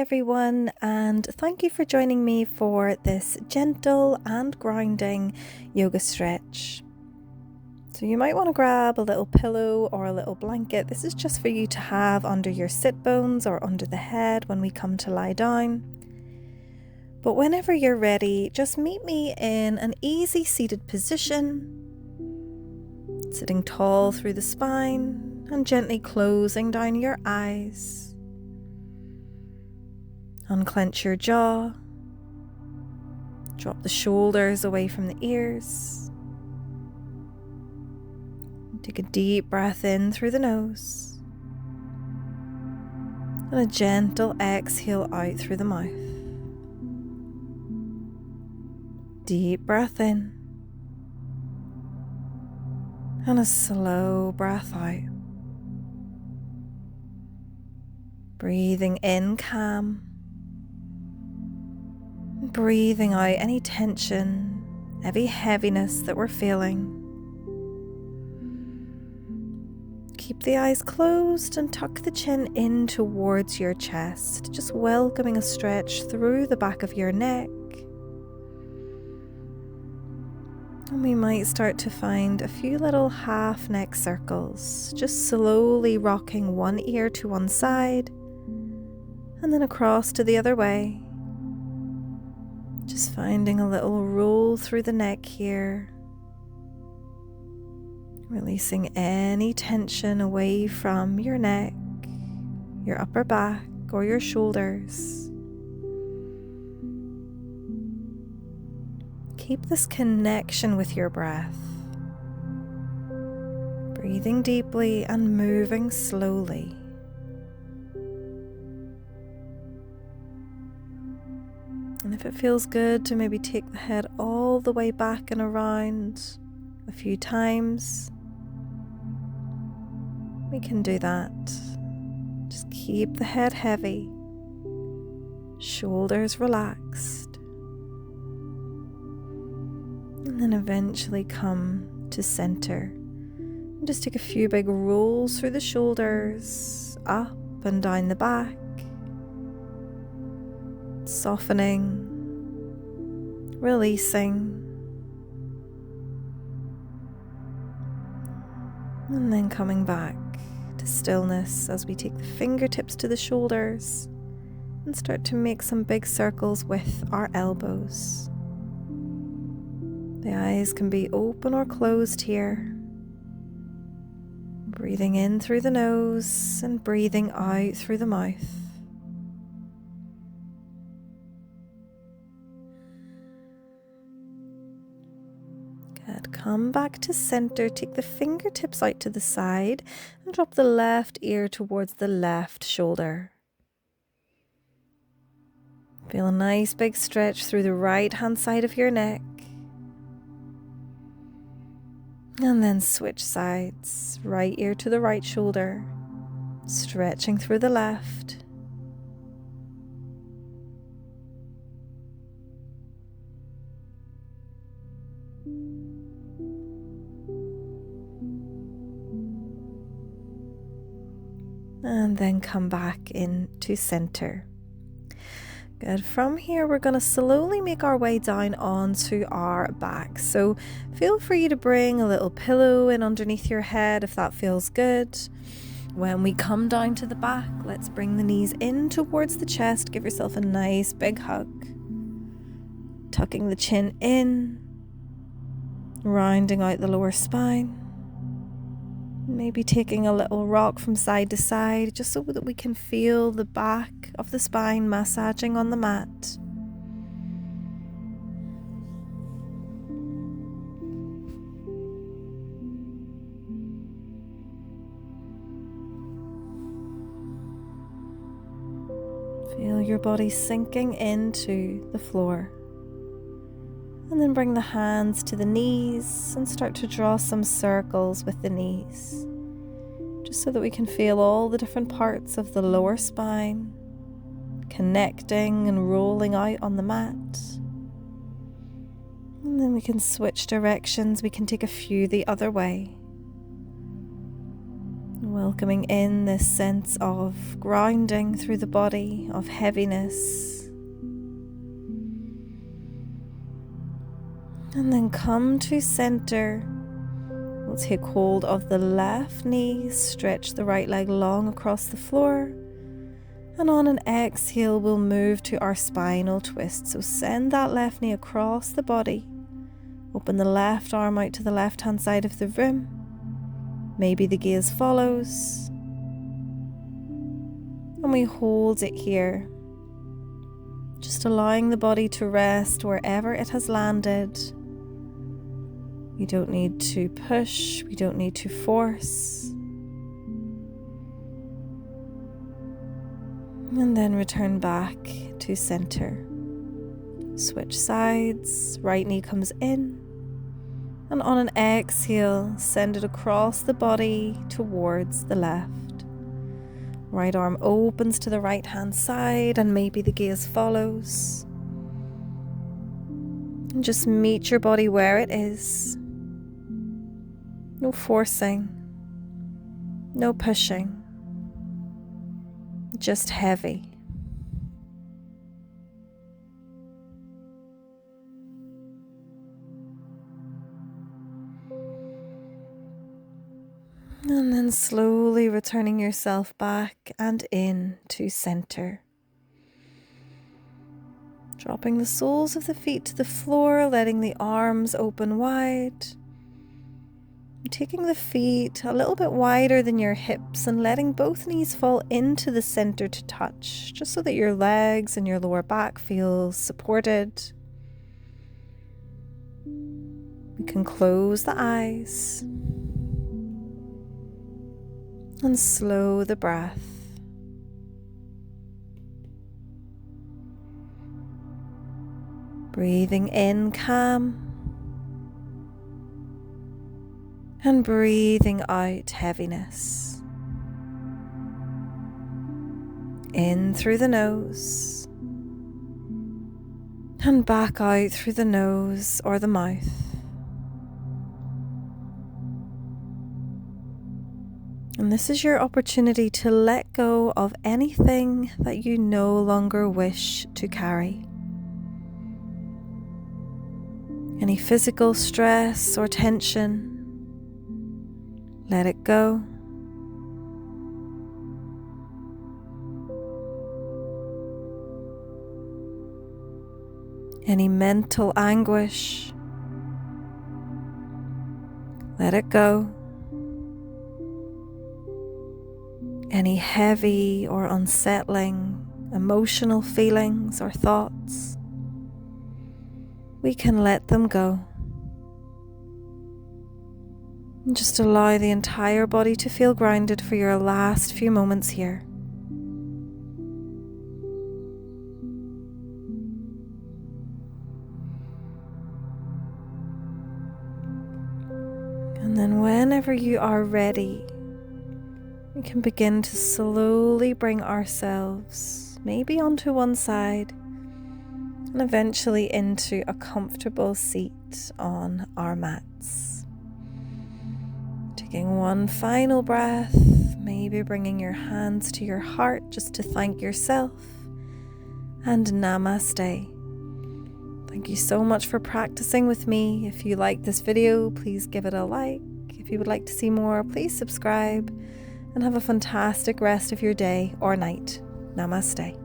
everyone, and thank you for joining me for this gentle and grounding yoga stretch. So you might want to grab a little pillow or a little blanket. This is just for you to have under your sit bones or under the head when we come to lie down. But whenever you're ready, just meet me in an easy seated position, sitting tall through the spine and gently closing down your eyes. Unclench your jaw, drop the shoulders away from the ears. Take a deep breath in through the nose and a gentle exhale out through the mouth. Deep breath in and a slow breath out. Breathing in calm. Breathing out any tension, any heaviness that we're feeling. Keep the eyes closed and tuck the chin in towards your chest, just welcoming a stretch through the back of your neck. And we might start to find a few little half neck circles, just slowly rocking one ear to one side and then across to the other way. Just finding a little roll through the neck here, releasing any tension away from your neck, your upper back, or your shoulders. Keep this connection with your breath, breathing deeply and moving slowly. And if it feels good to maybe take the head all the way back and around a few times, we can do that. Just keep the head heavy, shoulders relaxed, and then eventually come to center. And just take a few big rolls through the shoulders, up and down the back. Softening, releasing, and then coming back to stillness as we take the fingertips to the shoulders and start to make some big circles with our elbows. The eyes can be open or closed here. Breathing in through the nose and breathing out through the mouth. Good. Come back to center, take the fingertips out to the side and drop the left ear towards the left shoulder. Feel a nice big stretch through the right hand side of your neck. And then switch sides, right ear to the right shoulder, stretching through the left. And then come back into center. Good. From here, we're going to slowly make our way down onto our back. So feel free to bring a little pillow in underneath your head if that feels good. When we come down to the back, let's bring the knees in towards the chest. Give yourself a nice big hug. Tucking the chin in, rounding out the lower spine. Maybe taking a little rock from side to side just so that we can feel the back of the spine massaging on the mat. Feel your body sinking into the floor. And then bring the hands to the knees and start to draw some circles with the knees, just so that we can feel all the different parts of the lower spine connecting and rolling out on the mat. And then we can switch directions. We can take a few the other way. Welcoming in this sense of grounding through the body, of heaviness. And then come to center. We'll take hold of the left knee, stretch the right leg long across the floor. And on an exhale, we'll move to our spinal twist. So send that left knee across the body. Open the left arm out to the left-hand side of the room. Maybe the gaze follows. And we hold it here. Just allowing the body to rest wherever it has landed. We don't need to push. We don't need to force. And then return back to center. Switch sides. Right knee comes in. And on an exhale, send it across the body towards the left. Right arm opens to the right hand side and maybe the gaze follows. And just meet your body where it is. No forcing. No pushing. Just heavy. And then slowly returning yourself back and in to center. Dropping the soles of the feet to the floor, letting the arms open wide. Taking the feet a little bit wider than your hips and letting both knees fall into the center to touch, just so that your legs and your lower back feel supported. We can close the eyes and slow the breath. Breathing in calm and breathing out heaviness. In through the nose and back out through the nose or the mouth. And this is your opportunity to let go of anything that you no longer wish to carry. Any physical stress or tension, let it go. Any mental anguish, let it go. Any heavy or unsettling emotional feelings or thoughts, we can let them go. And just allow the entire body to feel grounded for your last few moments here. And then whenever you are ready, we can begin to slowly bring ourselves maybe onto one side and eventually into a comfortable seat on our mats. Taking one final breath, maybe bringing your hands to your heart just to thank yourself, and namaste. Thank you so much for practicing with me. If you like this video, please give it a like. If you would like to see more, please subscribe, and have a fantastic rest of your day or night. Namaste.